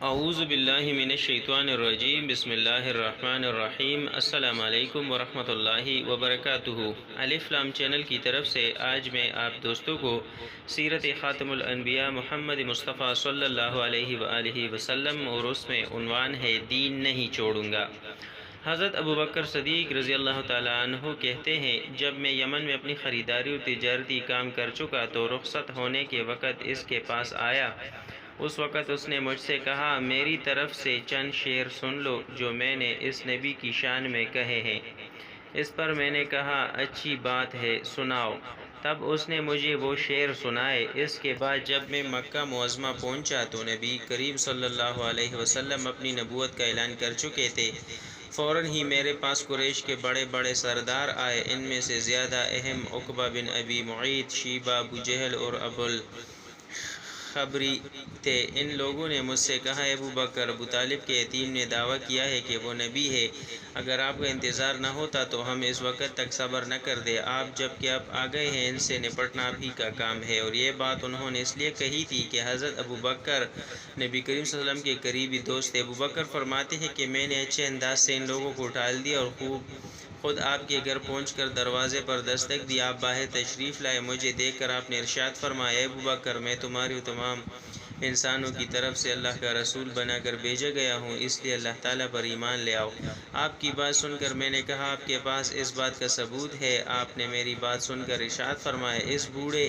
اعوذ باللہ من الشیطان الرجیم، بسم اللہ الرحمن الرحیم۔ السلام علیکم ورحمۃ اللہ وبرکاتہ۔ الف لام چینل کی طرف سے آج میں آپ دوستوں کو سیرت خاتم الانبیاء محمد مصطفیٰ صلی اللہ علیہ وآلہ وسلم اور اس میں عنوان ہے دین نہیں چھوڑوں گا۔ حضرت ابوبکر صدیق رضی اللہ تعالیٰ عنہ کہتے ہیں، جب میں یمن میں اپنی خریداری اور تجارتی کام کر چکا تو رخصت ہونے کے وقت اس کے پاس آیا۔ اس وقت اس نے مجھ سے کہا، میری طرف سے چند شعر سن لو جو میں نے اس نبی کی شان میں کہے ہیں۔ اس پر میں نے کہا، اچھی بات ہے، سناؤ۔ تب اس نے مجھے وہ شعر سنائے۔ اس کے بعد جب میں مکہ معظمہ پہنچا تو نبی کریم صلی اللہ علیہ وسلم اپنی نبوت کا اعلان کر چکے تھے۔ فوراً ہی میرے پاس قریش کے بڑے بڑے سردار آئے۔ ان میں سے زیادہ اہم عقبہ بن ابی معیط، شیبہ، ابو جہل اور ابو الخبری تھے۔ ان لوگوں نے مجھ سے کہا، ابو بکر، ابو طالب کے یتیم نے دعویٰ کیا ہے کہ وہ نبی ہے۔ اگر آپ کا انتظار نہ ہوتا تو ہم اس وقت تک صبر نہ کرتے۔ آپ جب کہ اب آ گئے ہیں، ان سے نپٹنا آپ ہی کا کام ہے۔ اور یہ بات انہوں نے اس لیے کہی تھی کہ حضرت ابو بکر نبی کریم صلی اللہ علیہ وسلم کے قریبی دوست تھے۔ ابو بکر فرماتے ہیں کہ میں نے اچھے انداز سے ان لوگوں کو ٹال دیا اور خود آپ کے گھر پہنچ کر دروازے پر دستک دی۔ آپ باہر تشریف لائے۔ مجھے دیکھ کر آپ نے ارشاد فرمایا، ابو بکر، میں تمہاری و تمام انسانوں کی طرف سے اللہ کا رسول بنا کر بھیجا گیا ہوں، اس لیے اللہ تعالیٰ پر ایمان لے آؤ۔ آپ کی بات سن کر میں نے کہا، آپ کے پاس اس بات کا ثبوت ہے؟ آپ نے میری بات سن کر ارشاد فرمایا، اس بوڑھے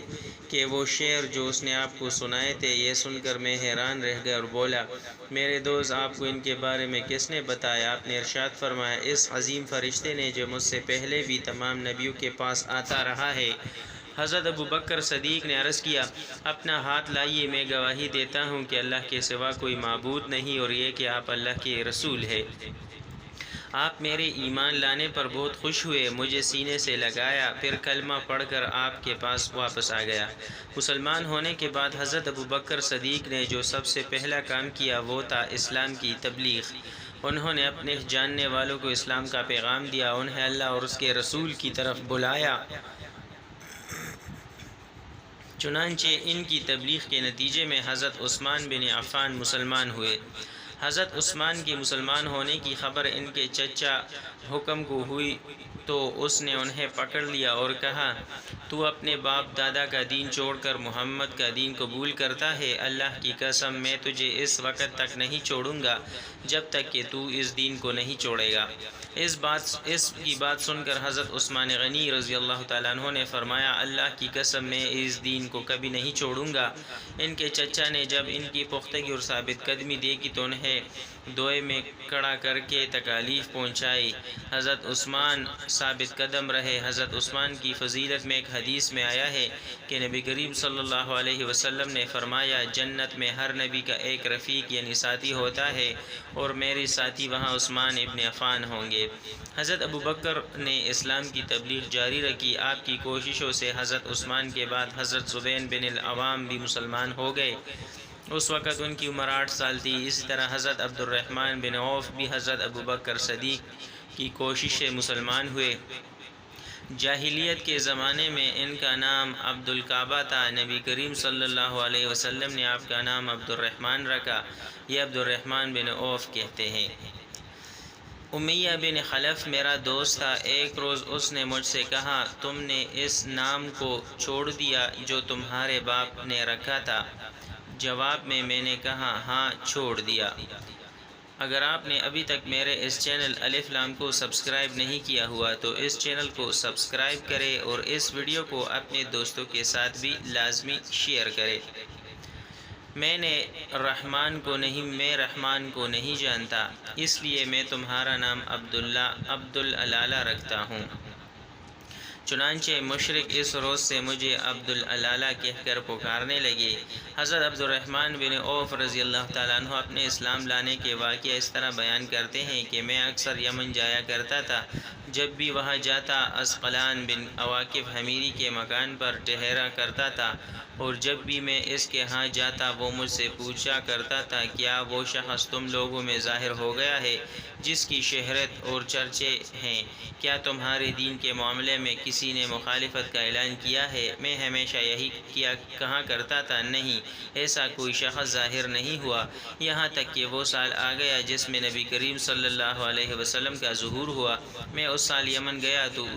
کے وہ شعر جو اس نے آپ کو سنائے تھے۔ یہ سن کر میں حیران رہ گیا اور بولا، میرے دوست، آپ کو ان کے بارے میں کس نے بتایا؟ آپ نے ارشاد فرمایا، اس عظیم فرشتے نے جو مجھ سے پہلے بھی تمام نبیوں کے پاس آتا رہا ہے۔ حضرت ابوبکر صدیق نے عرض کیا، اپنا ہاتھ لائیے، میں گواہی دیتا ہوں کہ اللہ کے سوا کوئی معبود نہیں اور یہ کہ آپ اللہ کے رسول ہیں۔ آپ میرے ایمان لانے پر بہت خوش ہوئے، مجھے سینے سے لگایا، پھر کلمہ پڑھ کر آپ کے پاس واپس آ گیا۔ مسلمان ہونے کے بعد حضرت ابوبکر صدیق نے جو سب سے پہلا کام کیا وہ تھا اسلام کی تبلیغ۔ انہوں نے اپنے جاننے والوں کو اسلام کا پیغام دیا، انہیں اللہ اور اس کے رسول کی طرف بلایا۔ چنانچہ ان کی تبلیغ کے نتیجے میں حضرت عثمان بن عفان مسلمان ہوئے۔ حضرت عثمان کے مسلمان ہونے کی خبر ان کے چچا حکم کو ہوئی تو اس نے انہیں پکڑ لیا اور کہا، تو اپنے باپ دادا کا دین چھوڑ کر محمد کا دین قبول کرتا ہے؟ اللہ کی قسم، میں تجھے اس وقت تک نہیں چھوڑوں گا جب تک کہ تو اس دین کو نہیں چھوڑے گا۔ اس کی بات سن کر حضرت عثمان غنی رضی اللہ تعالیٰ عنہ نے فرمایا، اللہ کی قسم، میں اس دین کو کبھی نہیں چھوڑوں گا۔ ان کے چچا نے جب ان کی پختگی اور ثابت قدمی دیکھی تو انہیں دوئے میں کھڑا کر کے تکالیف پہنچائی۔ حضرت عثمان ثابت قدم رہے۔ حضرت عثمان کی فضیلت میں ایک حدیث میں آیا ہے کہ نبی کریم صلی اللہ علیہ وسلم نے فرمایا، جنت میں ہر نبی کا ایک رفیق یعنی ساتھی ہوتا ہے اور میرے ساتھی وہاں عثمان ابن عفان ہوں گے۔ حضرت ابوبکر نے اسلام کی تبلیغ جاری رکھی۔ آپ کی کوششوں سے حضرت عثمان کے بعد حضرت زبیر بن العوام بھی مسلمان ہو گئے۔ اس وقت ان کی عمر 8 سال تھی۔ اسی طرح حضرت عبد الرحمن بن عوف بھی حضرت ابوبکر صدیق کی کوشش سے مسلمان ہوئے۔ جاہلیت کے زمانے میں ان کا نام عبد الکعبہ تھا۔ نبی کریم صلی اللہ علیہ وسلم نے آپ کا نام عبد الرحمن رکھا۔ یہ عبد الرحمن بن عوف کہتے ہیں۔ امیہ بن خلف میرا دوست تھا۔ ایک روز اس نے مجھ سے کہا، تم نے اس نام کو چھوڑ دیا جو تمہارے باپ نے رکھا تھا؟ جواب میں نے کہا، ہاں، چھوڑ دیا۔ اگر آپ نے ابھی تک میرے اس چینل الف لام کو سبسکرائب نہیں کیا ہوا تو اس چینل کو سبسکرائب کرے اور اس ویڈیو کو اپنے دوستوں کے ساتھ بھی لازمی شیئر کرے۔ میں رحمان کو نہیں جانتا، اس لیے میں تمہارا نام عبد العلالہ رکھتا ہوں۔ چنانچہ مشرک اس روز سے مجھے عبد العلالہ کہہ کر پکارنے لگے۔ حضرت عبد الرحمن بن عوف رضی اللہ تعالیٰ عنہ اپنے اسلام لانے کے واقعہ اس طرح بیان کرتے ہیں کہ میں اکثر یمن جایا کرتا تھا۔ جب بھی وہاں جاتا اسقلان بن عواقب حمیری کے مکان پر ٹھہرا کرتا تھا، اور جب بھی میں اس کے ہاں جاتا وہ مجھ سے پوچھا کرتا تھا کیا وہ شخص تم لوگوں میں ظاہر ہو گیا ہے جس کی شہرت اور چرچے ہیں؟ کیا تمہارے دین کے معاملے میں کسی نے مخالفت کا اعلان کیا ہے؟ میں ہمیشہ یہی کہا کرتا تھا نہیں، ایسا کوئی شخص ظاہر نہیں ہوا، یہاں تک کہ وہ سال آ گیا جس میں نبی کریم صلی اللہ علیہ وسلم کا ظہور ہوا۔ میں اس سال یمن گیا تو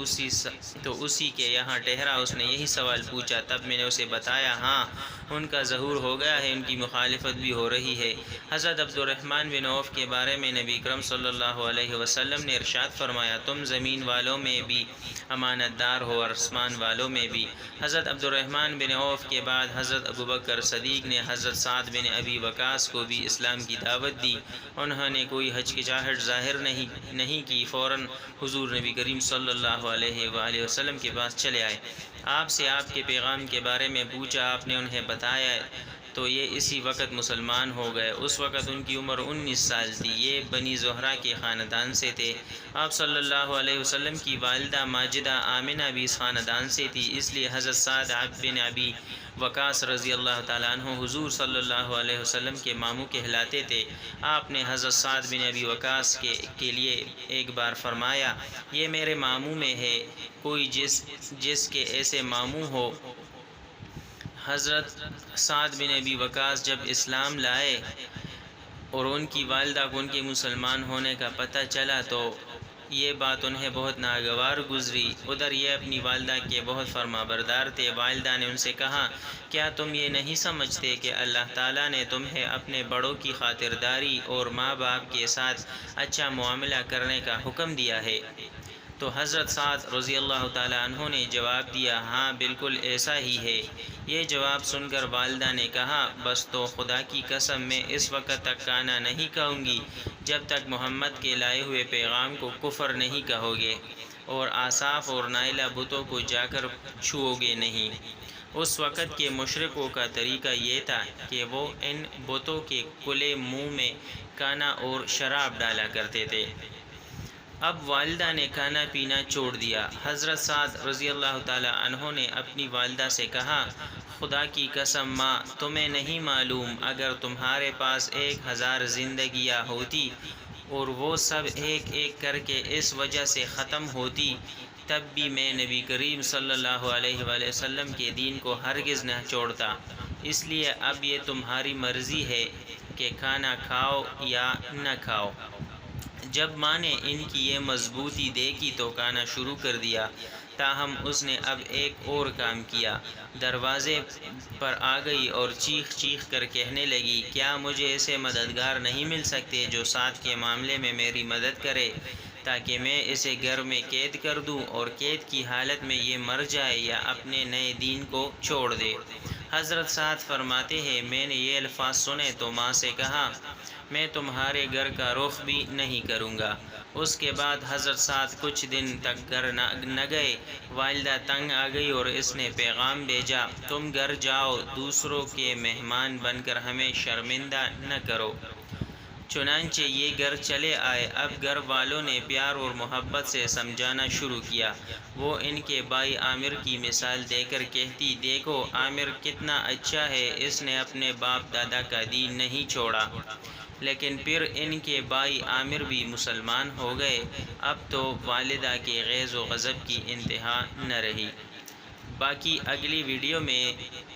اسی کے یہاں ٹھہرا، اس نے یہی سوال پوچھا، تب میں نے اسے بتایا ہاں ان کا ظہور ہو گیا ہے، ان کی مخالفت بھی ہو رہی ہے۔ حضرت عبد الرحمن بن عوف کے بارے میں نبی کریم صلی اللہ علیہ وسلم نے ارشاد فرمایا تم زمین والوں میں بھی امانت دار ہو اور آسمان والوں میں بھی۔ حضرت عبد الرحمن بن عوف کے بعد حضرت ابوبکر صدیق نے حضرت سعد بن ابی وقاص کو بھی اسلام کی دعوت دی، انہوں نے کوئی ہچکچاہٹ ظاہر نہیں کی، فوراً حضور نبی کریم صلی اللہ علیہ وآلہ وسلم کے پاس چلے آئے، آپ سے آپ کے پیغام کے بارے میں پوچھا، آپ نے انہیں بتایا تو یہ اسی وقت مسلمان ہو گئے۔ اس وقت ان کی عمر 19 سال تھی، یہ بنی زہرہ کے خاندان سے تھے۔ آپ صلی اللہ علیہ وسلم کی والدہ ماجدہ آمنہ بھی اس خاندان سے تھی، اس لیے حضرت سعد بن ابی وقاص رضی اللہ تعالیٰ عنہ حضور صلی اللہ علیہ وسلم کے ماموں کہلاتے تھے۔ آپ نے حضرت سعد بن ابی وقاص کے لیے ایک بار فرمایا یہ میرے ماموں میں ہے، کوئی جس کے ایسے ماموں ہو۔ حضرت سعد بن ابی وقاص جب اسلام لائے اور ان کی والدہ کو ان کے مسلمان ہونے کا پتہ چلا تو یہ بات انہیں بہت ناگوار گزری۔ ادھر یہ اپنی والدہ کے بہت فرما بردار تھے۔ والدہ نے ان سے کہا کیا تم یہ نہیں سمجھتے کہ اللہ تعالیٰ نے تمہیں اپنے بڑوں کی خاطرداری اور ماں باپ کے ساتھ اچھا معاملہ کرنے کا حکم دیا ہے؟ تو حضرت سعد رضی اللہ تعالیٰ عنہ نے جواب دیا ہاں بالکل ایسا ہی ہے۔ یہ جواب سن کر والدہ نے کہا بس تو خدا کی قسم میں اس وقت تک کانا نہیں کہوں گی جب تک محمد کے لائے ہوئے پیغام کو کفر نہیں کہو گے اور آصاف اور نائلہ بتوں کو جا کر چھوؤ گے نہیں۔ اس وقت کے مشرکوں کا طریقہ یہ تھا کہ وہ ان بتوں کے کھلے منہ میں کانا اور شراب ڈالا کرتے تھے۔ اب والدہ نے کھانا پینا چھوڑ دیا۔ حضرت سعد رضی اللہ تعالی عنہ نے اپنی والدہ سے کہا خدا کی قسم ماں تمہیں نہیں معلوم اگر تمہارے پاس 1000 زندگیاں ہوتی اور وہ سب ایک ایک کر کے اس وجہ سے ختم ہوتی تب بھی میں نبی کریم صلی اللہ علیہ وآلہ وسلم کے دین کو ہرگز نہ چھوڑتا۔ اس لیے اب یہ تمہاری مرضی ہے کہ کھانا کھاؤ یا نہ کھاؤ۔ جب ماں نے ان کی یہ مضبوطی دیکھی تو کھانا شروع کر دیا، تاہم اس نے اب ایک اور کام کیا، دروازے پر آ گئی اور چیخ کر کہنے لگی کیا مجھے ایسے مددگار نہیں مل سکتے جو سعد کے معاملے میں میری مدد کرے تاکہ میں اسے گھر میں قید کر دوں اور قید کی حالت میں یہ مر جائے یا اپنے نئے دین کو چھوڑ دے۔ حضرت سعد فرماتے ہیں میں نے یہ الفاظ سنے تو ماں سے کہا میں تمہارے گھر کا رخ بھی نہیں کروں گا۔ اس کے بعد حضرت سعد کچھ دن تک گھر نہ گئے۔ والدہ تنگ آ گئی اور اس نے پیغام بھیجا تم گھر جاؤ، دوسروں کے مہمان بن کر ہمیں شرمندہ نہ کرو۔ چنانچہ یہ گھر چلے آئے۔ اب گھر والوں نے پیار اور محبت سے سمجھانا شروع کیا۔ وہ ان کے بھائی عامر کی مثال دے کر کہتی دیکھو عامر کتنا اچھا ہے، اس نے اپنے باپ دادا کا دین نہیں چھوڑا۔ لیکن پھر ان کے بھائی عامر بھی مسلمان ہو گئے۔ اب تو والدہ کے غیظ و غضب کی انتہا نہ رہی۔ باقی اگلی ویڈیو میں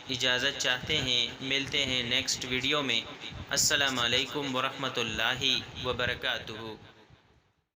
اجازت چاہتے ہیں، ملتے ہیں نیکسٹ ویڈیو میں۔ السلام علیکم ورحمۃ اللہ وبرکاتہ۔